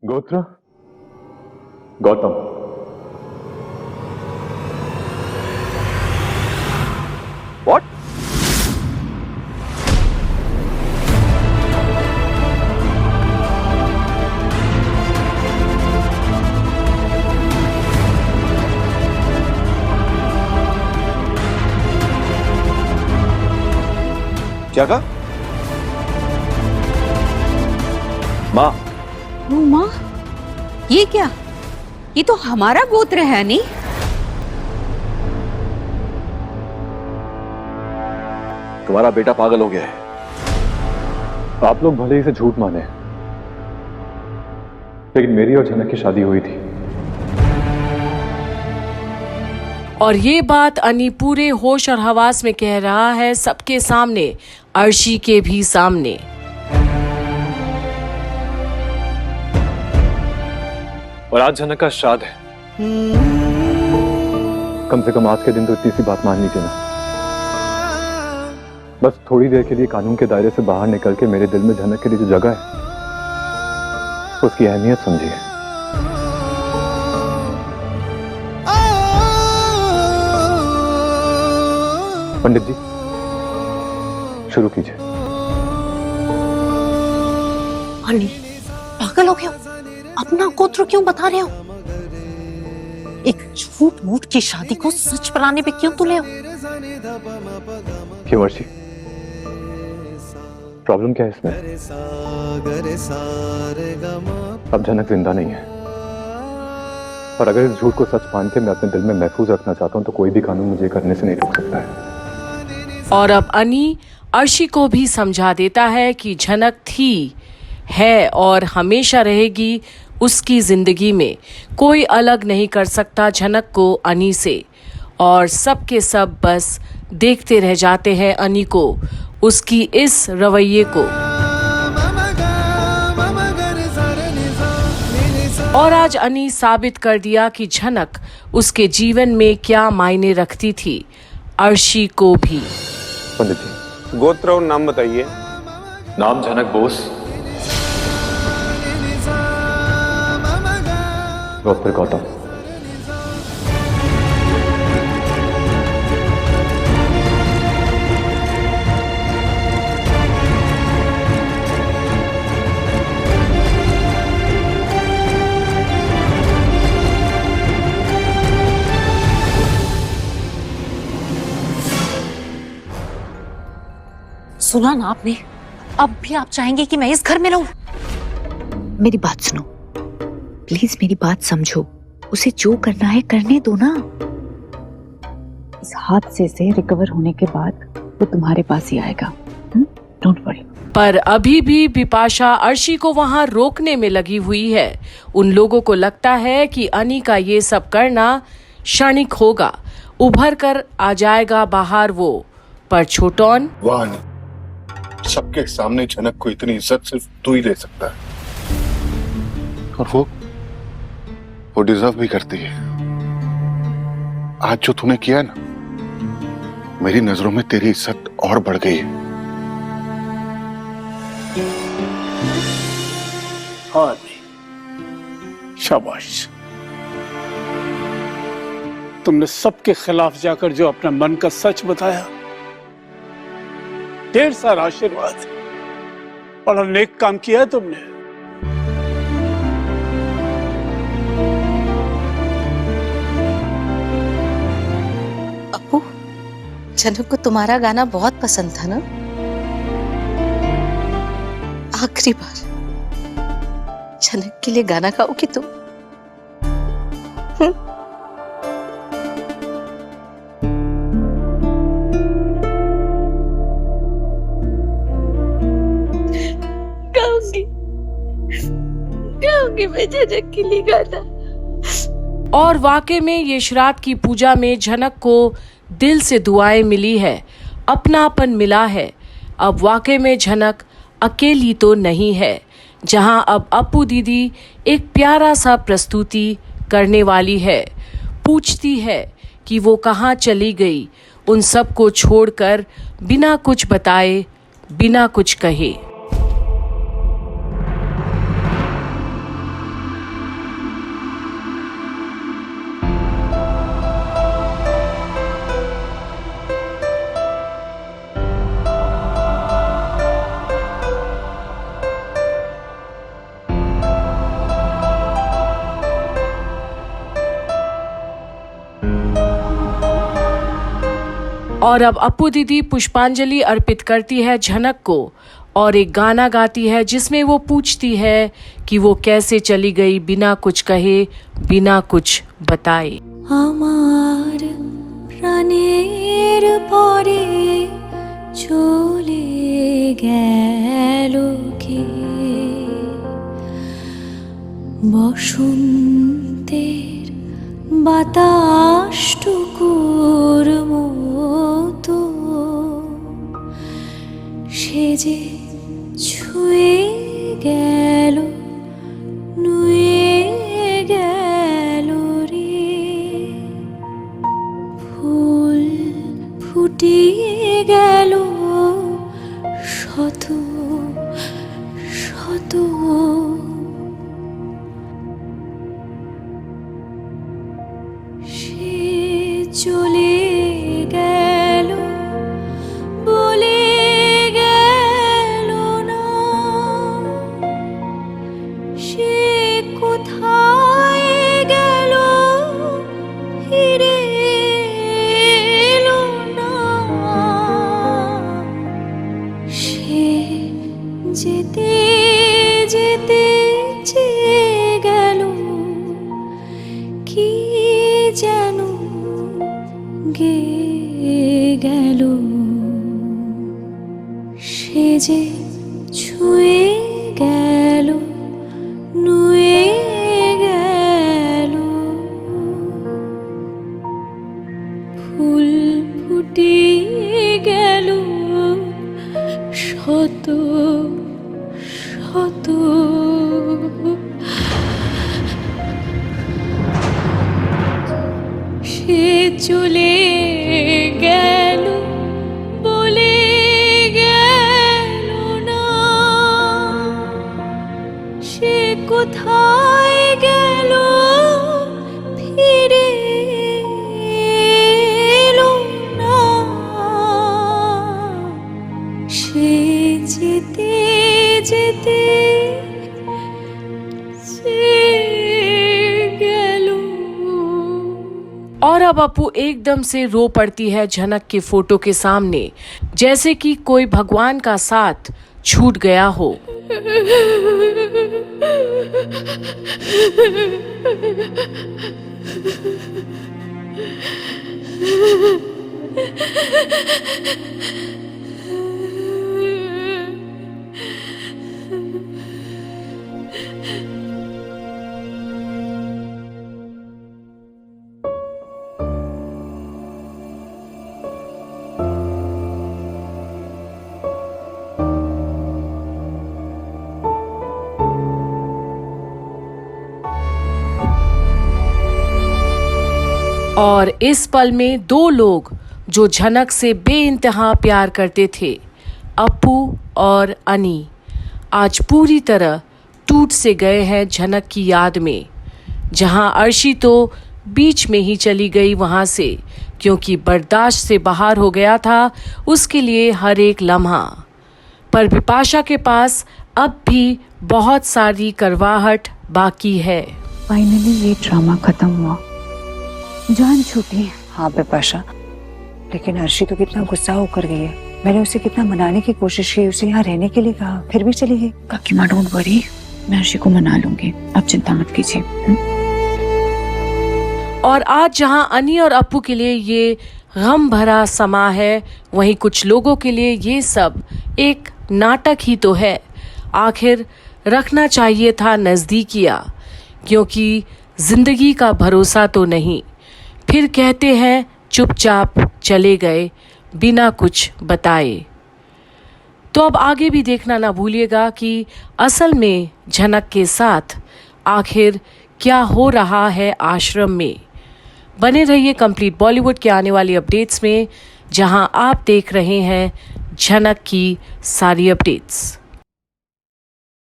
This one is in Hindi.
गोत्र गौतम। व्हाट? क्या कहा? माँ, ओ माँ, ये क्या? ये तो हमारा गोत्र है नहीं? तुम्हारा बेटा पागल हो गया है। आप लोग भले ही इसे झूठ माने, लेकिन मेरी और जनक की शादी हुई थी। और ये बात अनी पूरे होश और हवास में कह रहा है, सबके सामने, अर्शी के भी सामने। और आज जनक का श्राद्ध है। कम से कम आज के दिन तो इतनी सी बात मान लीजिए ना। बस थोड़ी देर के लिए कानून के दायरे से बाहर निकल के मेरे दिल में जनक के लिए जो जगह है, उसकी अहमियत समझिए। पंडित जी, शुरू कीजिए। अली, पागल हो गया? अपना गोत्र क्यों बता रहे हो? एक झूठ मूठ की शादी को सच बनाने पे क्यों तुले हो? क्यों अर्शी, प्रॉब्लम क्या है इसमें? अब जनक जिंदा नहीं है, और अगर इस झूठ को सच मान के मैं अपने दिल में महफूज रखना चाहता हूं तो कोई भी कानून मुझे करने से नहीं रोक सकता है। और अब अनी अर्शी को भी समझा देता है कि जनक थी, है और हमेशा रहेगी उसकी जिंदगी में। कोई अलग नहीं कर सकता जनक को अनी से। और सब के सब बस देखते रह जाते हैं अनी को, उसकी इस रवैये को। और आज अनी साबित कर दिया कि जनक उसके जीवन में क्या मायने रखती थी, अर्शी को भी। पंडित जी, गोत्र और नाम बताइए। नाम जनक बोस, गोत्र गौतम। सुना ना आपने? अब भी आप चाहेंगे कि मैं इस घर में रहूं? मेरी बात सुनो, प्लीज मेरी बात समझो। उसे जो करना है करने दो ना। इस हादसे से रिकवर होने के बाद वो तुम्हारे पास ही आएगा। Don't worry. पर अभी भी बिपाशा अर्शी को वहां रोकने में लगी हुई है। उन लोगों को लगता है कि अनी का ये सब करना क्षणिक होगा, उभर कर आ जाएगा बाहर वो। पर छोटौन, वाह नहीं, सबके सामने जनक को इतनी इज्जत सिर्फ तू ही दे सकता है, और वो डिजर्व भी करती है। आज जो तूने किया है ना, मेरी नजरों में तेरी इज्जत और बढ़ गई है। हाँ शाबाश, तुमने सबके खिलाफ जाकर जो अपना मन का सच बताया, ढेर सारा आशीर्वाद, बड़ा नेक काम किया है तुमने। अप्पू, जनक को तुम्हारा गाना बहुत पसंद था ना? आखिरी बार जनक के लिए गाना गाओगी तुम? गाऊंगी मैं जनक के लिए गाना। और वाकई में ये श्राद्ध की पूजा में जनक को दिल से दुआएं मिली है, अपनापन मिला है। अब वाकई में जनक अकेली तो नहीं है, जहां अब अप्पू दीदी एक प्यारा सा प्रस्तुति करने वाली है। पूछती है कि वो कहाँ चली गई, उन सब को छोड़कर, बिना कुछ बताए, बिना कुछ कहे। और अब अप्पू दीदी पुष्पांजलि अर्पित करती है झनक को और एक गाना गाती है जिसमें वो पूछती है कि वो कैसे चली गई बिना कुछ कहे, बिना कुछ बताए। আমার প্রাণের পরে চলে গেল কে বসন্তের বাতাসটুকুর মতো সে যে ছুঁয়ে গেল নুয়ে গেল রে ফুল ফুটিয়ে গেল শত শত সে চলে গেল বলে গেল না সে কোথায় গেল ফিরে এলো না সে যেতে যেতে চেয়ে গেল কি যেন গেয়ে গেল সে যে ছুঁয়ে গেল নুয়ে গেল ফুল ফুটিয়ে গেল শত শত সে চলে গেল বলে গেল না সে কোথায় গেল ফিরে এলো না সে যেতে যেতে और अब अप्पू एकदम से रो पड़ती है झनक के फोटो के सामने, जैसे कि कोई भगवान का साथ छूट गया हो। और इस पल में दो लोग जो झनक से बेइंतहा प्यार करते थे, अप्पू और अनी, आज पूरी तरह टूट से गए हैं झनक की याद में। जहां अर्शी तो बीच में ही चली गई वहां से, क्योंकि बर्दाश्त से बाहर हो गया था उसके लिए हर एक लम्हा। पर बिपाशा के पास अब भी बहुत सारी करवाहट बाकी है। फाइनली ये ड्रामा खत्म हुआ, जान छूटी। हाँ बिपाशा, लेकिन अर्शी तो कितना गुस्सा होकर गई है। मैंने उसे कितना मनाने की कोशिश की, उसे यहाँ रहने के लिए कहा, फिर भी चली गई। काकीमा डोंट वरी, मैं अर्शी को मना लूंगी, आप चिंता मत कीजिए। और आज जहां अनी और अप्पू के लिए ये गम भरा समा है, वहीं कुछ लोगों के लिए ये सब एक नाटक ही तो है। आखिर रखना चाहिए था नजदीकियां, क्योंकि जिंदगी का भरोसा तो नहीं। फिर कहते हैं चुपचाप चले गए बिना कुछ बताए। तो अब आगे भी देखना ना भूलिएगा कि असल में झनक के साथ आखिर क्या हो रहा है आश्रम में। बने रहिए कंप्लीट बॉलीवुड के आने वाली अपडेट्स में, जहां आप देख रहे हैं झनक की सारी अपडेट्स।